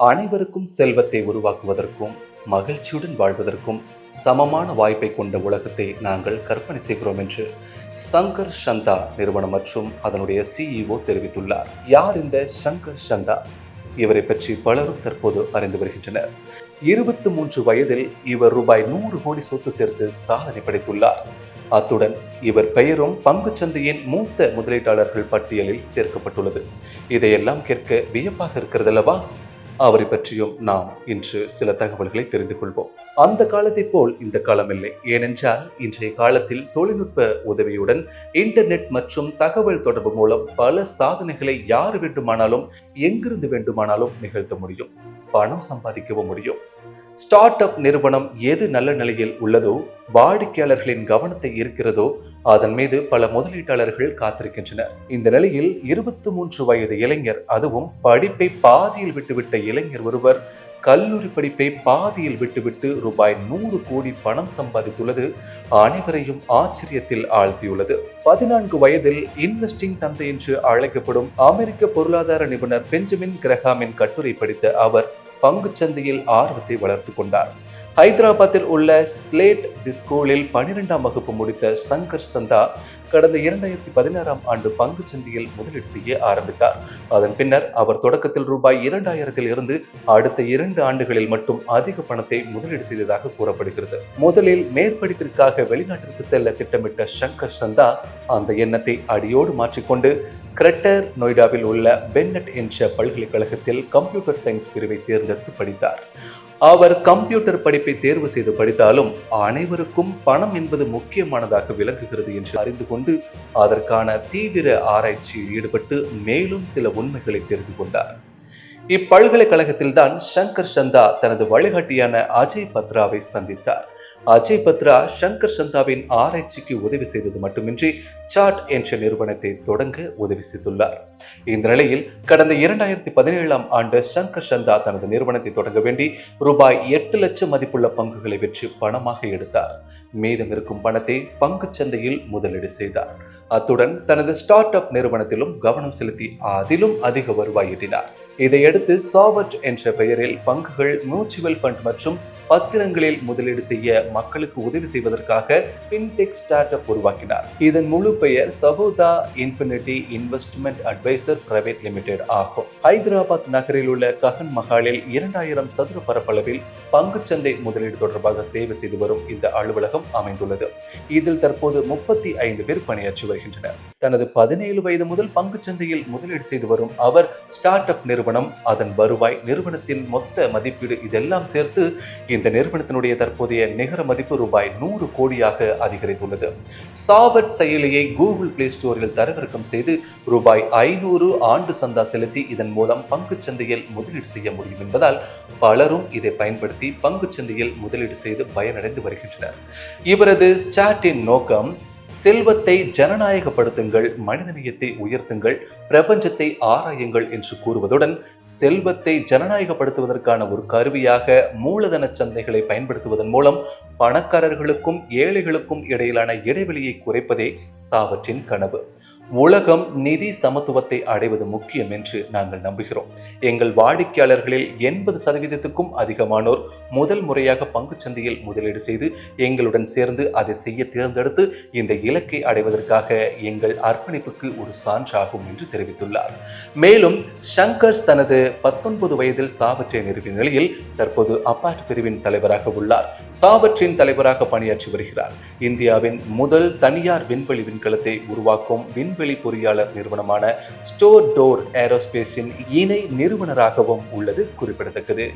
அனைவருக்கும் செல்வத்தை உருவாக்குவதற்கும் மகிழ்ச்சியுடன் வாழ்வதற்கும் சமமான வாய்ப்பை கொண்ட உலகத்தை நாங்கள் கற்பனை செய்கிறோம் என்று சங்கர் சந்தா நிறுவனம் மற்றும் அதனுடைய சிஇஓ தெரிவித்துள்ளார். யார் இந்த சங்கர் சந்தா? இவரை பற்றி பலரும் தற்போது அறிந்து வருகின்றனர். 23 வயதில் இவர் ரூபாய் 100 கோடி சொத்து சேர்த்து சாதனை படைத்துள்ளார். அத்துடன் இவர் பெயரும் பங்குச்சந்தையின் மூத்த முதலீட்டாளர்கள் பட்டியலில் சேர்க்கப்பட்டுள்ளது. இதையெல்லாம் கேட்க வியப்பாக இருக்கிறதல்லவா? அவரை பற்றியும் நாம் இன்று சில தகவல்களை தெரிந்து கொள்வோம். அந்த காலத்தை போல் இந்த காலம் இல்லை. ஏனென்றால் இன்றைய காலத்தில் தொழில்நுட்ப உதவியுடன் இன்டர்நெட் மற்றும் தகவல் தொடர்பு மூலம் பல சாதனைகளை யார் வேண்டுமானாலும் எங்கிருந்து வேண்டுமானாலும் நிகழ்த்த முடியும். பணம் சம்பாதிக்கவும் முடியும். ஸ்டார்ட் அப் நிறுவனம் எது நல்ல நிலையில் உள்ளதோ, வாடிக்கையாளர்களின் கவனத்தை ஈர்க்கிறதோ அதன் மீது பல முதலீட்டாளர்கள் காத்திருக்கின்றனர். இந்த நிலையில் 23 வயது இளைஞர், அதுவும் படிப்பை பாதியில் விட்டுவிட்ட இளைஞர் ஒருவர் கல்லூரி படிப்பை பாதியில் விட்டுவிட்டு ரூபாய் 100 கோடி பணம் சம்பாதித்துள்ளது அனைவரையும் ஆச்சரியத்தில் ஆழ்த்தியுள்ளது. 14 வயதில் இன்வெஸ்டிங் தந்தை என்று அழைக்கப்படும் அமெரிக்க பொருளாதார நிபுணர் பெஞ்சமின் கிரஹாமின் கட்டுரை படித்த அவர் பங்குச்சந்தையில் ஆர்வத்தை வளர்த்து கொண்டார். ஹைதராபாத்தில் உள்ள ஸ்லேட் தி ஸ்கூலில் 12ஆம் வகுப்பு முடித்த சங்கர் சந்தா கடந்த 2016ஆம் ஆண்டு பங்குச்சந்தையில் முதலீடு செய்ய ஆரம்பித்தார். அதன் பின்னர் அவர் தொடக்கத்தில் ரூபாய் 2000 இருந்து அடுத்த 2 ஆண்டுகளில் மட்டும் அதிக பணத்தை முதலீடு செய்ததாக கூறப்படுகிறது. முதலில் மேற்படிப்பிற்காக வெளிநாட்டிற்கு செல்ல திட்டமிட்ட சங்கர் சந்தா அந்த எண்ணத்தை அடியோடு மாற்றிக்கொண்டு கிரேட்டர் நொய்டாவில் உள்ள பென்னட் என்ற பல்கலைக்கழகத்தில் கம்ப்யூட்டர் சயின்ஸ் பிரிவை தேர்ந்தெடுத்து படித்தார். அவர் கம்ப்யூட்டர் படிப்பை தேர்வு செய்து படித்தாலும் அனைவருக்கும் பணம் என்பது முக்கியமானதாக விளங்குகிறது என்று அறிந்து கொண்டு அதற்கான தீவிர ஆராய்ச்சியில் ஈடுபட்டு மேலும் சில உண்மைகளை தெரிந்து கொண்டார். இப்பல்கலைக்கழகத்தில் தான் சங்கர் சந்தா தனது வழிகாட்டியான அஜய் பத்ராவை சந்தித்தார். அஜய் பத்ரா சங்கர் சந்தாவின் ஆராய்ச்சிக்கு உதவி செய்தது மட்டுமின்றி சாட் என்ற நிறுவனத்தை தொடங்க உதவி செய்துள்ளார். இந்த நிலையில் கடந்த 2017ஆம் ஆண்டு சங்கர் சந்தா தனது நிறுவனத்தை தொடங்க வேண்டி ரூபாய் 8 லட்சம் மதிப்புள்ள பங்குகளை விற்று பணமாக எடுத்தார். மீதம் இருக்கும் பணத்தை பங்குச் சந்தையில் முதலீடு செய்தார். அத்துடன் தனது ஸ்டார்ட் அப் நிறுவனத்திலும் கவனம் செலுத்தி அதிலும் அதிக வருவாய் ஈட்டினார். இதையடுத்து சாவர்ட் என்ற பெயரில் பங்குகள், மியூச்சுவல் ஃபண்ட் மற்றும் பத்திரங்களில் முதலீடு செய்ய மக்களுக்கு உதவி செய்வதற்காக பின்டெக் ஸ்டார்ட் அப் உருவாக்கினார். இதன் முழு பெயர் Sabodha infinity investment adviser private limited ஆகும். ஹைதராபாத் நகரில் உள்ள ககன் மஹாலில் 2000 சதுர பரப்பளவில் பங்குச்சந்தை முதலீடு தொடர்பாக சேவை செய்து வரும் இந்த அலுவலகம் அமைந்துள்ளது. இதில் தற்போது 35 பேர் பணியாற்றி வருகின்றனர். தனது 17 வயது முதல் பங்குச்சந்தையில் முதலீடு செய்து வரும் அவர் ஸ்டார்ட் அப் நிறுவனம், அதன் வருவாய், நிறுவனத்தின் மொத்த மதிப்பீடு இதெல்லாம் சேர்த்து இந்த நிறுவனத்தினுடைய தற்போதைய நிகர மதிப்பு ரூபாய் 100 கோடியாக அதிகரித்துள்ளது. சாவர்ட் செயலியை கூகுள் பிளே ஸ்டோரில் தரவிறக்கம் செய்து ரூபாய் 500 ஆண்டு சந்தா செலுத்தி இதன் மூலம் பங்குச் சந்தையில் முதலீடு செய்ய முடியும் என்பதால் பலரும் இதை பயன்படுத்தி பங்குச் சந்தையில் முதலீடு செய்து பயனடைந்து வருகின்றனர். இவரது சாட்டின் நோக்கம் செல்வத்தை ஜனநாயகப்படுத்துங்கள், மனிதநேயத்தை உயர்த்துங்கள், பிரபஞ்சத்தை ஆராயுங்கள் என்று கூறுவதுடன் செல்வத்தை ஜனநாயகப்படுத்துவதற்கான ஒரு கருவியாக மூலதன சந்தைகளை பயன்படுத்துவதன் மூலம் பணக்காரர்களுக்கும் ஏழைகளுக்கும் இடையிலான இடைவெளியை குறைப்பதே சாவற்றின் கனவு. உலகம் நிதி சமத்துவத்தை அடைவது முக்கியம் என்று நாங்கள் நம்புகிறோம். எங்கள் வாடிக்கையாளர்களில் 80%க்கும் அதிகமானோர் முதல் முறையாக பங்குச்சந்தையில் முதலீடு செய்து எங்களுடன் சேர்ந்து அதை செய்ய தேர்ந்தெடுத்து இந்த இலக்கை அடைவதற்காக எங்கள் அர்ப்பணிப்புக்கு ஒரு சான்றாகும் என்று தெரிவித்துள்ளார். மேலும் சங்கர் தனது 19 வயதில் சாவற்றை நிறுவிய நிலையில் தற்போது அபார்ட் பிரிவின் தலைவராக உள்ளார். சாவற்றின் தலைவராக பணியாற்றி வருகிறார். இந்தியாவின் முதல் தனியார் விண்வெளி விண்கலத்தை உருவாக்கும் விண்வெளி பொறியாளர் நிறுவனமான ஸ்டோர் டோர் ஏரோஸ்பேஸின் இணை நிறுவனராகவும் உள்ளது குறிப்பிடத்தக்கது.